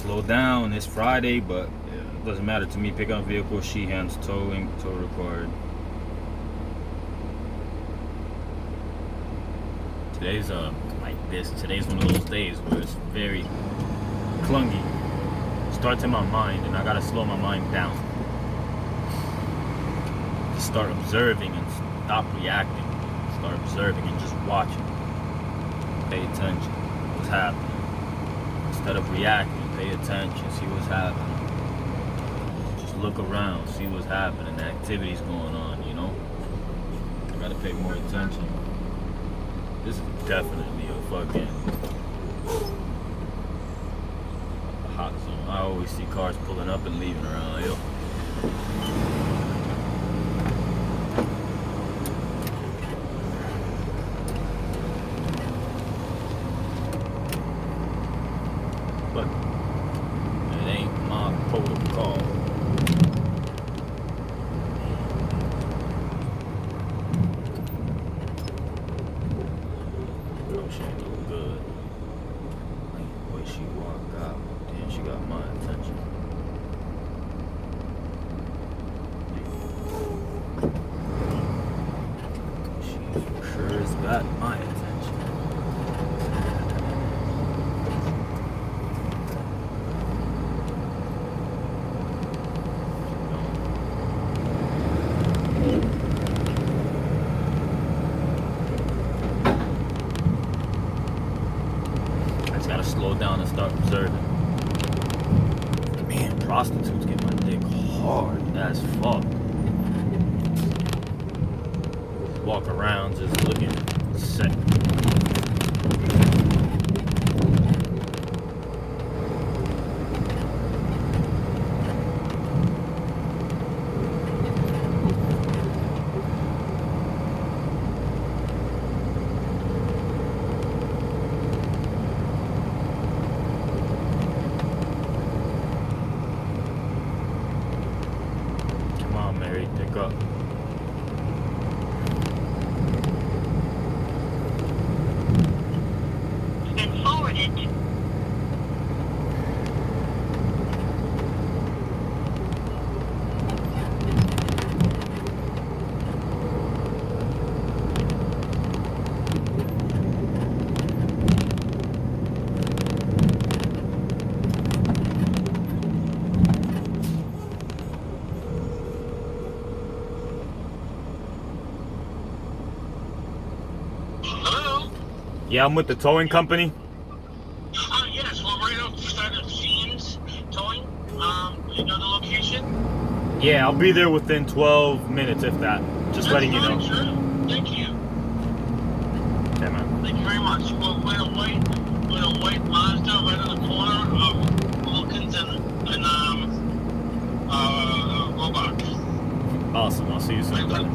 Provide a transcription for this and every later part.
slow down. It's Friday, but it doesn't matter to me. Pick up vehicle, she hands towing, tow required. Today's like this. Today's one of those days where it's very clungy. Starts in my mind, and I gotta slow my mind down. Just start observing and stop reacting. Start observing and just watching. Pay attention. What's happening? Instead of reacting, pay attention. See what's happening. Just look around. See what's happening. The activity's going on. You know. I gotta pay more attention. This is definitely a fucking hot zone. I always see cars pulling up and leaving around here. But it ain't my protocol. She ain't no good. Like the way she walked out, damn, she got my attention. She for sure has got my attention. Gotta slow down and start observing. Man, prostitutes get my dick hard as fuck. Walk around just looking sick. Mary, pick up. Been forwarded. Yeah, I'm with the towing company. Yes, we're right outside of Scenes Towing. You know the location? Yeah, I'll be there within 12 minutes, if that. Just That's letting you fine, know. sure. Thank you. Yeah, man. Thank you very much. We're in a white Mazda right on the corner of Wilkins and Robach. Awesome. I'll see you soon, brother.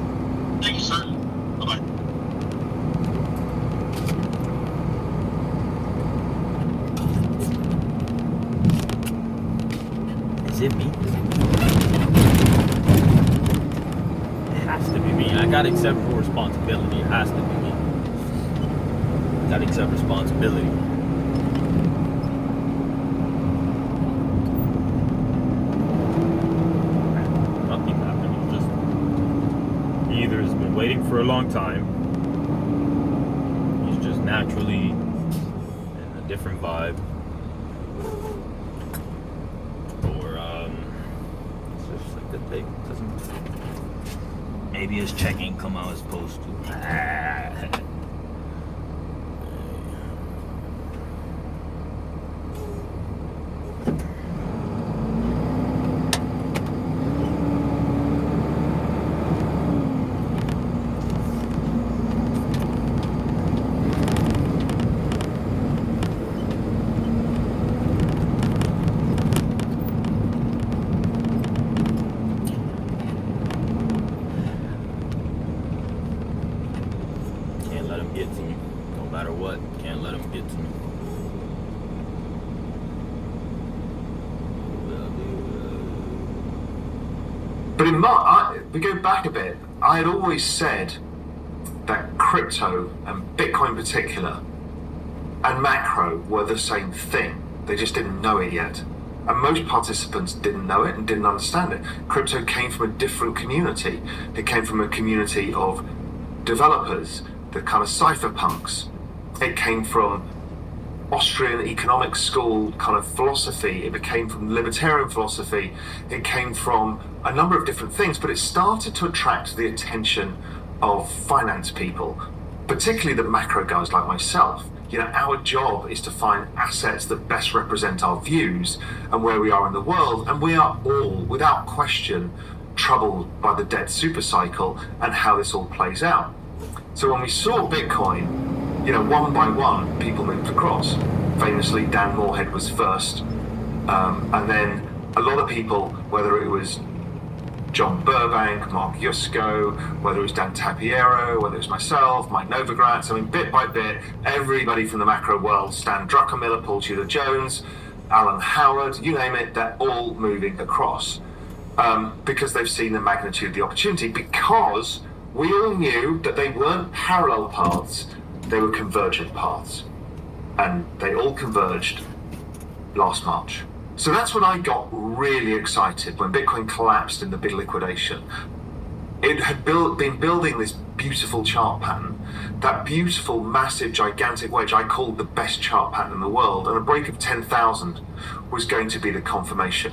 Thank you, sir. Bye-bye. Is it me? It has to be me. I gotta accept full responsibility. It has to be me. Gotta accept responsibility. Nothing happened. It's just he either has been waiting for a long time. He's just naturally in a different vibe. Maybe his check ain't come out as supposed to. Get to me, no matter what. Can't let him get to me. But we go back a bit. I had always said that crypto and Bitcoin in particular and macro were the same thing. They just didn't know it yet. And most participants didn't know it and didn't understand it. Crypto came from a different community. It came from a community of developers, the kind of cypherpunks. It came from Austrian economic school kind of philosophy. It came from libertarian philosophy. It came from a number of different things, but it started to attract the attention of finance people, particularly the macro guys like myself. You know, our job is to find assets that best represent our views and where we are in the world, and we are all, without question, troubled by the debt super cycle and how this all plays out. So when we saw Bitcoin, you know, one by one, people moved across. Famously, Dan Moorhead was first, and then a lot of people, whether it was John Burbank, Mark Yusko, whether it was Dan Tapiero, whether it was myself, Mike Novogratz, I mean, bit by bit, everybody from the macro world, Stan Druckenmiller, Paul Tudor-Jones, Alan Howard, you name it, they're all moving across because they've seen the magnitude of the opportunity, because we all knew that they weren't parallel paths, they were convergent paths. And they all converged last March. So that's when I got really excited, when Bitcoin collapsed in the big liquidation. It had been building this beautiful chart pattern, that beautiful, massive, gigantic wedge I called the best chart pattern in the world, and a break of 10,000 was going to be the confirmation.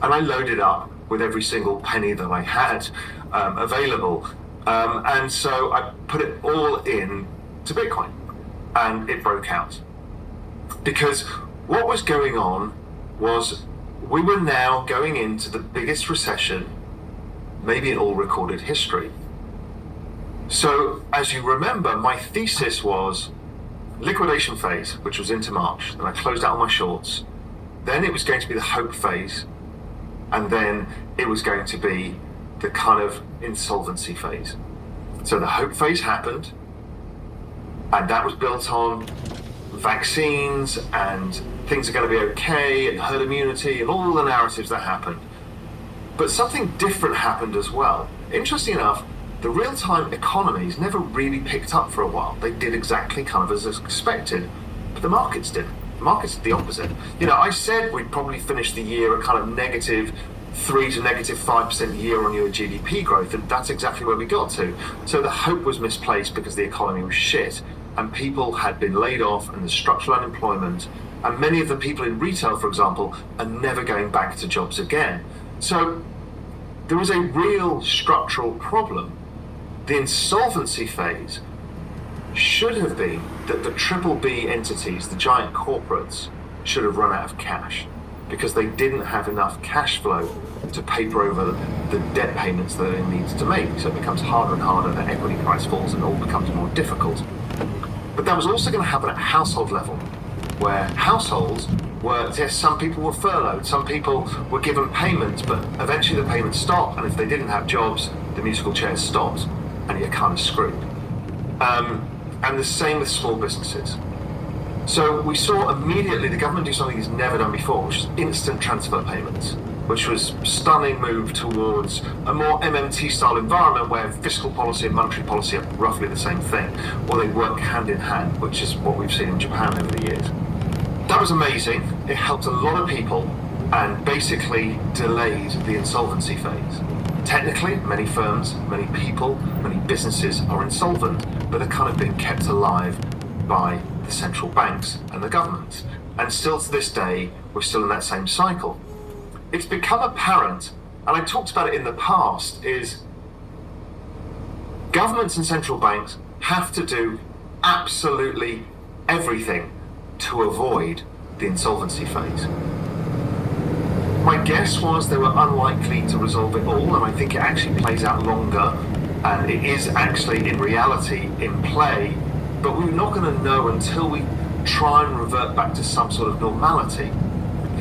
And I loaded up with every single penny that I had available, and so I put it all in to Bitcoin, and it broke out. Because what was going on was we were now going into the biggest recession, maybe in all recorded history. So, as you remember, my thesis was liquidation phase, which was into March, and I closed out all my shorts. Then it was going to be the hope phase, and then it was going to be the kind of insolvency phase. So the hope phase happened, and that was built on vaccines and things are going to be okay and herd immunity and all the narratives that happened. But something different happened as well. Interesting enough, the real-time economies never really picked up for a while. They did exactly kind of as expected, but the markets didn't. The markets did the opposite. You know, I said we'd probably finish the year at kind of -3 to -5% year-on-year GDP growth, and that's exactly where we got to. So the hope was misplaced because the economy was shit, and people had been laid off, and the structural unemployment, and many of the people in retail, for example, are never going back to jobs again. So there was a real structural problem. The insolvency phase should have been that the triple B entities, the giant corporates, should have run out of cash because they didn't have enough cash flow to paper over the debt payments that they needed to make. So it becomes harder and harder, the equity price falls and it all becomes more difficult. But that was also going to happen at household level, where households were, yes, some people were furloughed, some people were given payments, but eventually the payments stopped, and if they didn't have jobs, the musical chairs stopped, and you're kind of screwed. And the same with small businesses. So we saw immediately the government do something it's never done before, which is instant transfer payments, which was a stunning move towards a more MMT style environment where fiscal policy and monetary policy are roughly the same thing, or they work hand in hand, which is what we've seen in Japan over the years. That was amazing. It helped a lot of people and basically delayed the insolvency phase. Technically, many firms, many people, many businesses are insolvent, but they're kind of being kept alive by the central banks and the governments. And still to this day, we're still in that same cycle. It's become apparent, and I talked about it in the past, is governments and central banks have to do absolutely everything to avoid the insolvency phase. My guess was they were unlikely to resolve it all, and I think it actually plays out longer, and it is actually in reality in play, but we're not going to know until we try and revert back to some sort of normality.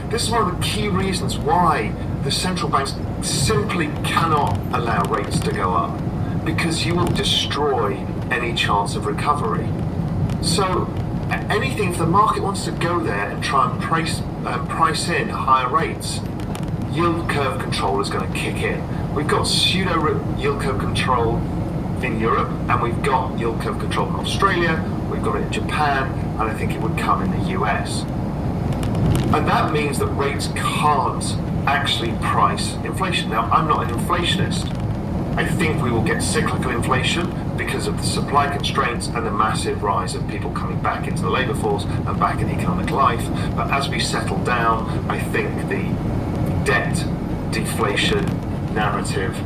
This is one of the key reasons why the central banks simply cannot allow rates to go up, because you will destroy any chance of recovery. So anything, if the market wants to go there and try and price in higher rates, yield curve control is going to kick in. We've got pseudo yield curve control in Europe, and we've got yield curve control in Australia, we've got it in Japan, and I think it would come in the US. And that means that rates can't actually price inflation. Now, I'm not an inflationist. I think we will get cyclical inflation because of the supply constraints and the massive rise of people coming back into the labour force and back in economic life. But as we settle down, I think the debt deflation narrative,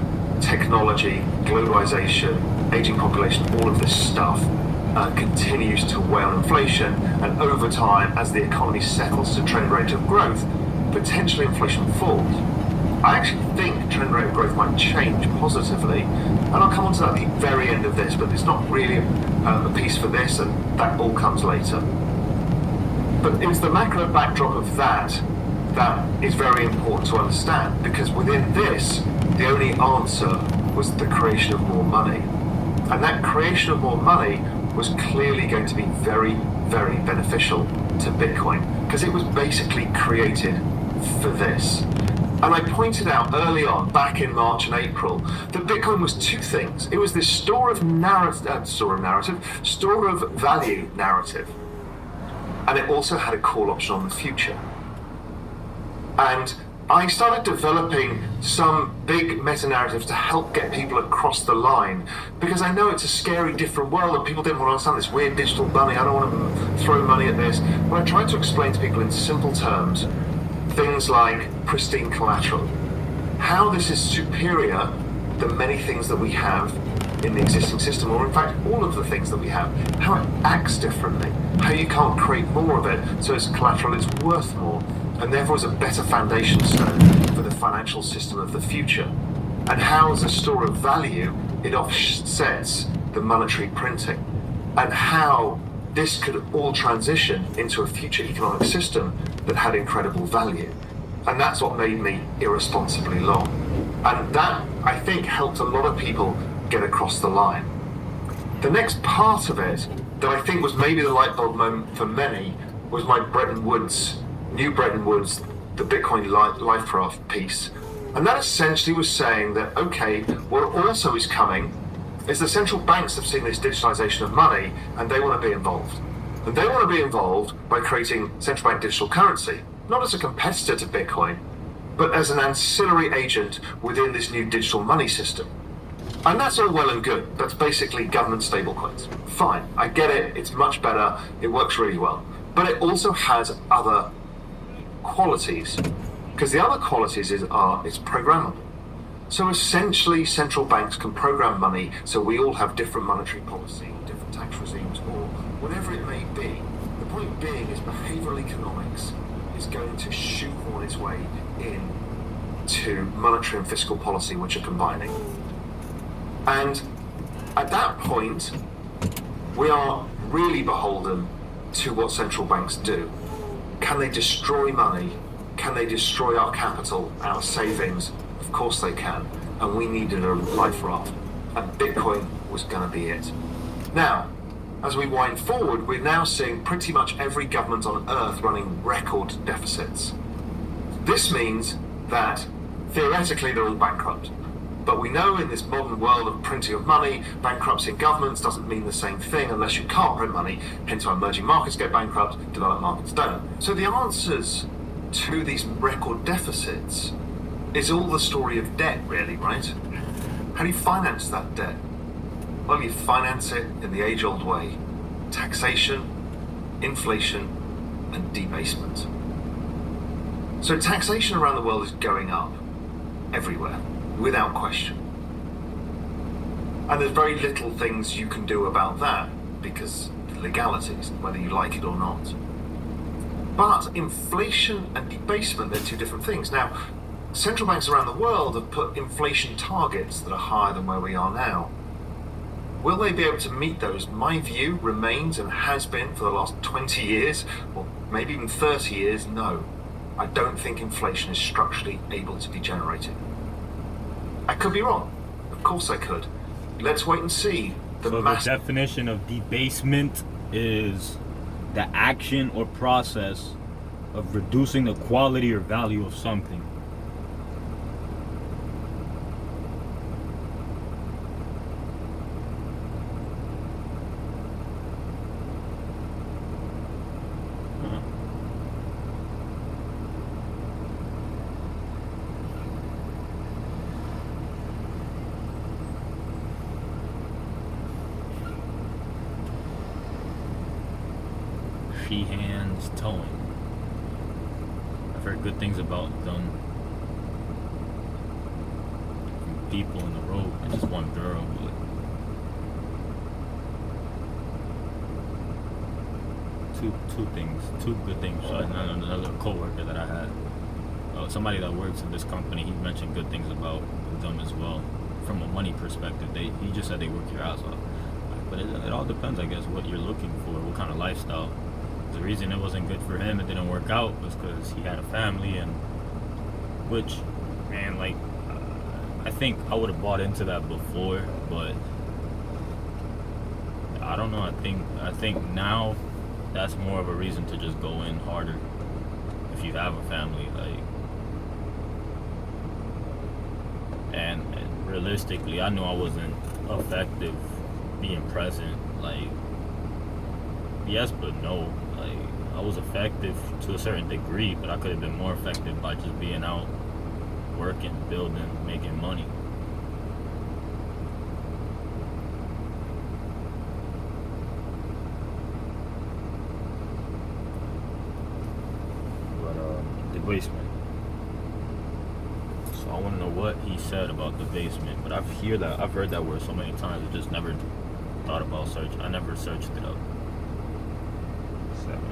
technology, globalization, aging population, all of this stuff continues to weigh on inflation. And over time, as the economy settles to trend rate of growth, potentially inflation falls. I actually think trend rate of growth might change positively, and I'll come on to that at the very end of this, but it's not really a piece for this, and that all comes later. But it's the macro backdrop of that is very important to understand, because within this, the only answer was the creation of more money. And that creation of more money was clearly going to be very, very beneficial to Bitcoin, because it was basically created for this. And I pointed out early on, back in March and April, that Bitcoin was two things. It was this store of value narrative. And it also had a call option on the future. And I started developing some big meta-narratives to help get people across the line, because I know it's a scary, different world and people didn't want to understand this weird digital money. I don't want to throw money at this. But I tried to explain to people in simple terms things like pristine collateral, how this is superior than many things that we have in the existing system, or in fact all of the things that we have, how it acts differently, how you can't create more of it so its collateral is worth more, and therefore is a better foundation stone for the financial system of the future, and how as a store of value it offsets the monetary printing, and how this could all transition into a future economic system that had incredible value. And that's what made me irresponsibly long. And that, I think, helped a lot of people get across the line. The next part of it, that I think was maybe the light bulb moment for many, was my New Bretton Woods, the Bitcoin Life Raft piece. And that essentially was saying that, okay, what also is coming is the central banks have seen this digitalization of money, and they want to be involved. And they want to be involved by creating central bank digital currency, not as a competitor to Bitcoin, but as an ancillary agent within this new digital money system. And that's all well and good. That's basically government stablecoins. Fine, I get it, it's much better, it works really well. But it also has other qualities, because the other qualities it's programmable. So essentially, central banks can program money so we all have different monetary policy, different tax regimes, or whatever it may be. The point being is behavioral economics is going to shoehorn its way in to monetary and fiscal policy, which are combining. And at that point, we are really beholden to what central banks do. Can they destroy money? Can they destroy our capital, our savings? Of course they can, and we needed a life raft, and Bitcoin was going to be it. Now, as we wind forward, we're now seeing pretty much every government on Earth running record deficits. This means that theoretically they're all bankrupt. But we know in this modern world of printing of money, bankruptcy in governments doesn't mean the same thing unless you can't print money, hence why emerging markets get bankrupt, developed markets don't. So the answers to these record deficits is all the story of debt, really, right? How do you finance that debt? Well, you finance it in the age-old way. Taxation, inflation, and debasement. So taxation around the world is going up, everywhere, without question. And there's very little things you can do about that, because the legalities, whether you like it or not. But inflation and debasement, they're two different things. Now, central banks around the world have put inflation targets that are higher than where we are now. Will they be able to meet those? My view remains, and has been for the last 20 years, or maybe even 30 years, no. I don't think inflation is structurally able to be generated. I could be wrong. Of course I could. Let's wait and see. The definition of debasement is the action or process of reducing the quality or value of something. Hands Towing. I've heard good things about them from people in the road, and just one girl. But two good things. Another coworker that I had, somebody that works in this company, he mentioned good things about them as well. From a money perspective, he just said they work your ass off. But it all depends, I guess, what you're looking for, what kind of lifestyle. The reason it wasn't good for him, it didn't work out, was because he had a family, and which, man, like, I think I would have bought into that before, but I don't know. I think now that's more of a reason to just go in harder if you have a family, like. And realistically, I knew I wasn't effective being present. Like, yes, but no. Like, I was effective to a certain degree, but I could have been more effective by just being out, working, building, making money. But the basement. So I want to know what he said about the basement. But I've heard that word so many times. I just never thought about searching. I never searched it up. 17.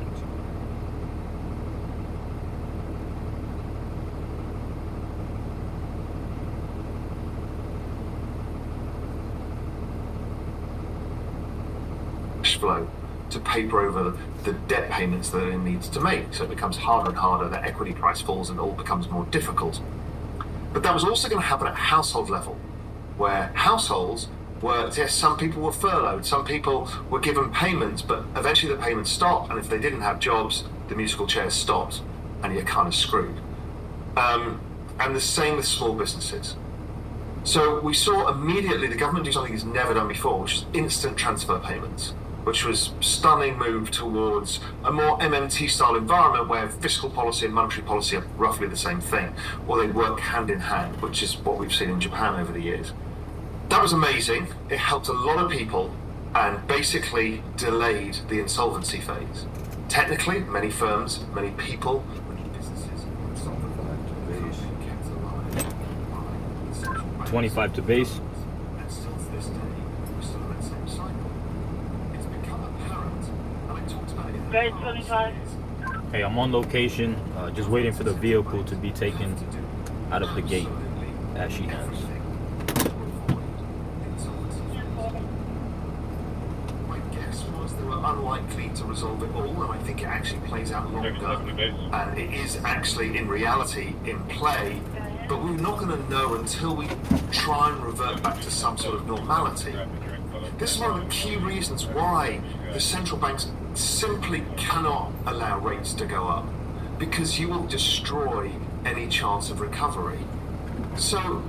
Flow to paper over the debt payments that it needs to make. So it becomes harder and harder, the equity price falls, and it all becomes more difficult. But that was also going to happen at household level, where households were, yes, some people were furloughed, some people were given payments, but eventually the payments stopped, and if they didn't have jobs, the musical chairs stopped, and you're kind of screwed. And the same with small businesses. So we saw immediately the government do something it's never done before, which is instant transfer payments, which was a stunning move towards a more MMT-style environment where fiscal policy and monetary policy are roughly the same thing, or they work hand in hand, which is what we've seen in Japan over the years. That was amazing. It helped a lot of people and basically delayed the insolvency phase. Technically, many firms, many people, many businesses were insolvent, kept alive by the central bank. 25 to base. And still to this day, we're still in that same cycle. It's become apparent, and I talked about it in the Base past 25. years. Hey, I'm on location, just waiting for the vehicle to be taken out of the gate as she ends. My guess was they were unlikely to resolve it all, and I think it actually plays out longer. And it is actually, in reality, in play, but we're not going to know until we try and revert back to some sort of normality. This is one of the key reasons why the central banks simply cannot allow rates to go up, because you will destroy any chance of recovery. So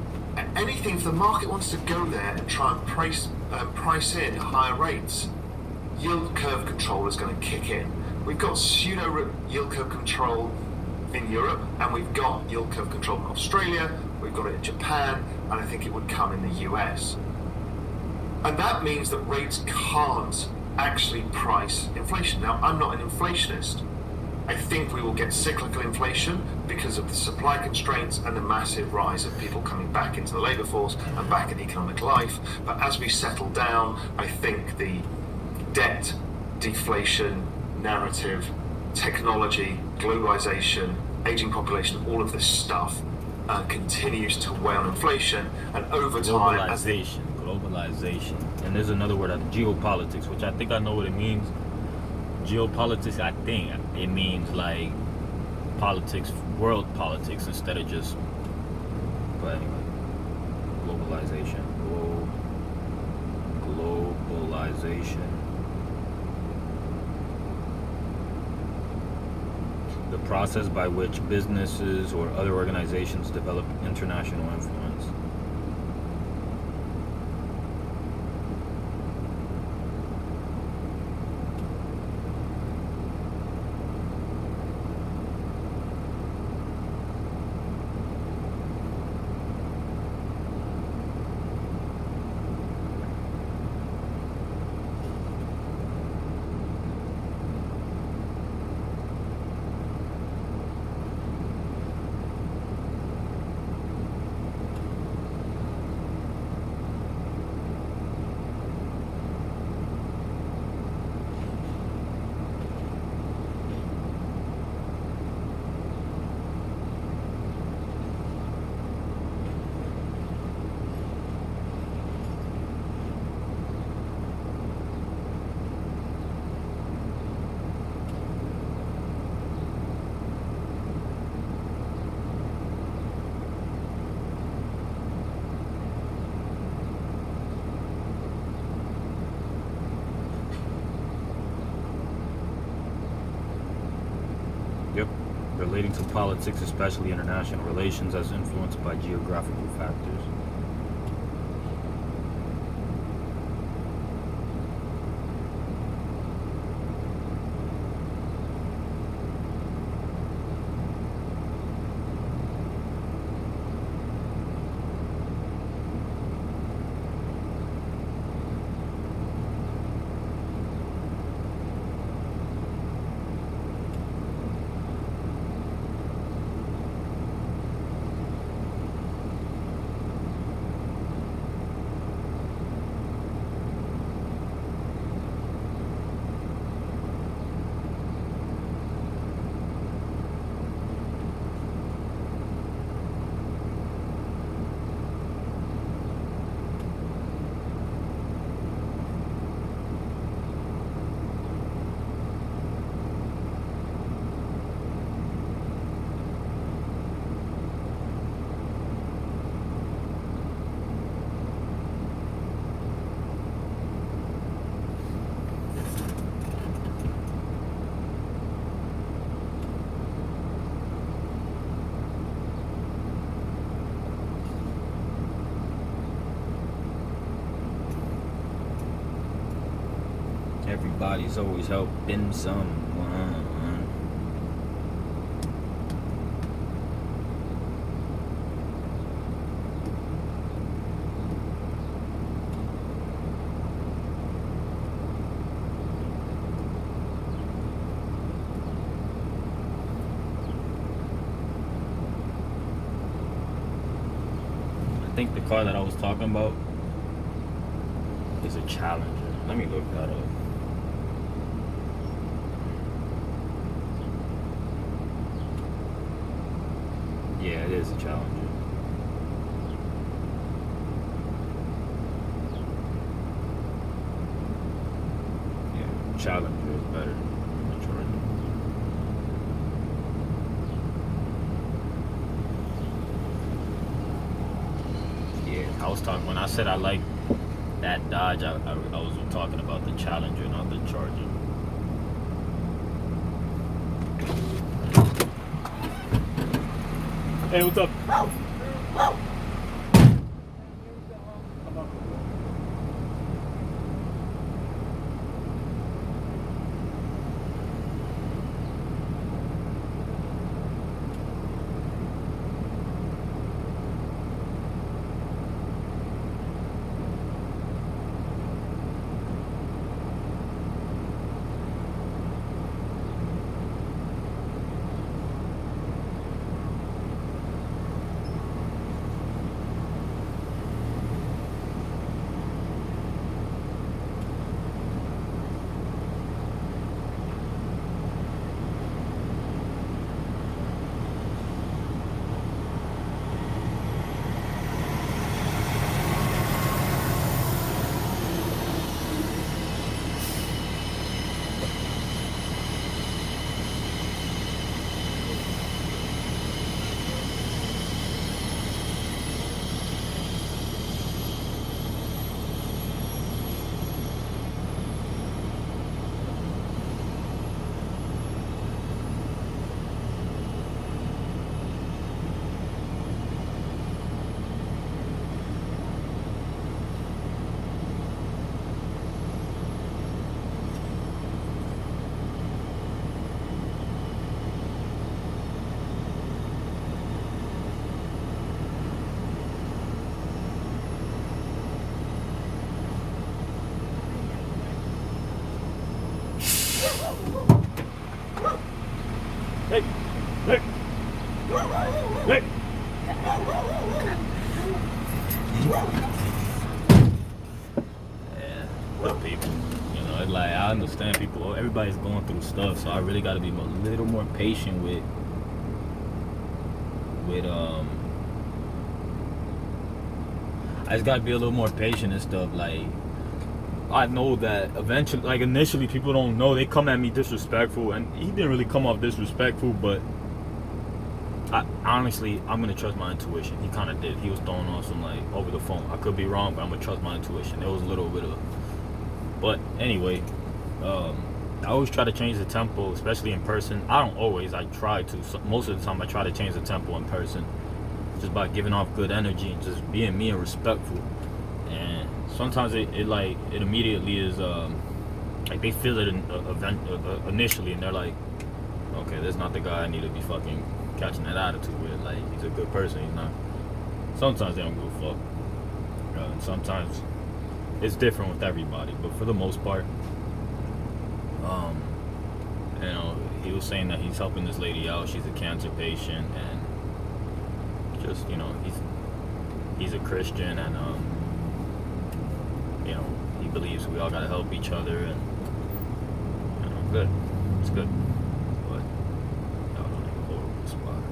anything, if the market wants to go there and try and price in higher rates, yield curve control is going to kick in. We've got pseudo yield curve control in Europe, and we've got yield curve control in Australia, we've got it in Japan, and I think it would come in the US. And that means that rates can't actually price inflation. Now, I'm not an inflationist. I think we will get cyclical inflation because of the supply constraints and the massive rise of people coming back into the labour force and back in economic life. But as we settle down, I think the debt deflation narrative, technology, globalization, aging population, all of this stuff continues to weigh on inflation, and over time, Globalization. And there's another word, geopolitics, which I think I know what it means. Geopolitics, I think it means like politics, world politics, instead of just, but anyway, globalization. Globalization. The process by which businesses or other organizations develop international influence. relating to politics, especially international relations, as influenced by geographical factors. Everybody's always helping someone. I think the car that I was talking about is a Challenger. Let me look that up. Yeah, it is a Challenger. Yeah, Challenger is better than the Charger. Yeah, I was talking, when I said I like that Dodge, I was talking about the Challenger, not the Charger. Hey, what's up? Hey, hey, hey. Yeah, what people, you know, it's like, I understand people, everybody's going through stuff, so I really got to be a little more patient with I just got to be a little more patient and stuff. Like, I know that eventually, like initially, people don't know. They come at me disrespectful, and he didn't really come off disrespectful, but honestly, I'm gonna trust my intuition. He kind of did. He was throwing on some like over the phone. I could be wrong, but I'm gonna trust my intuition. There was a little bit of, but anyway, I always try to change the tempo, especially in person. I don't always. I try to. So most of the time, I try to change the tempo in person, just by giving off good energy and just being me and respectful. And sometimes it immediately is like they feel it initially, and they're like, okay, that's not the guy I need to be fucking catching that attitude with. Like, he's a good person. He's not. Sometimes they don't give a fuck. And sometimes it's different with everybody, but for the most part, you know, he was saying that he's helping this lady out. She's a cancer patient, and just, you know, he's a Christian, and you know, he believes we all gotta help each other, and you know, good. It's good. But that was like a horrible spot.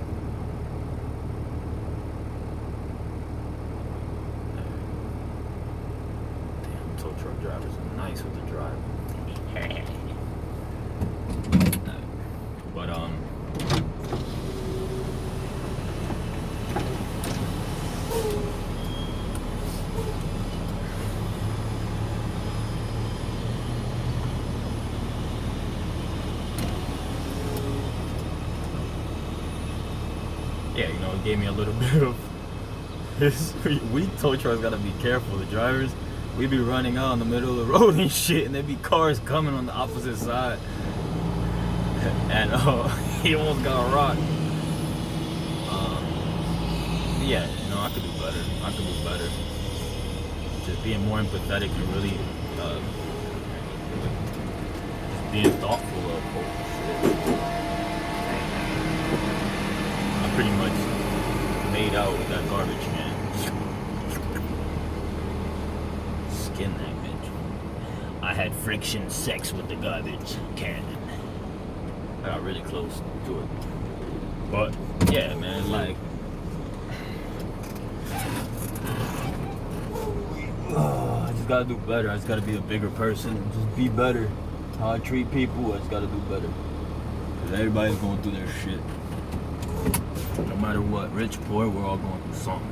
Damn, tow truck drivers are nice with the drive. But yeah, you know, it gave me a little bit of this. We tow trucks gotta be careful. The drivers, we be running out in the middle of the road and shit, and there be cars coming on the opposite side. And he almost got rocked. Yeah, you know, I could do better. I could do better. Just being more empathetic and really just being thoughtful of shit. I pretty much made out with that garbage can. Skin that bitch. I had friction sex with the garbage can. I got really close to it. But yeah, man, like I just gotta do better. I just gotta be a bigger person and just be better. How I treat people, I just gotta do better. Cause everybody's going through their shit. No matter what, rich, poor, we're all going through something.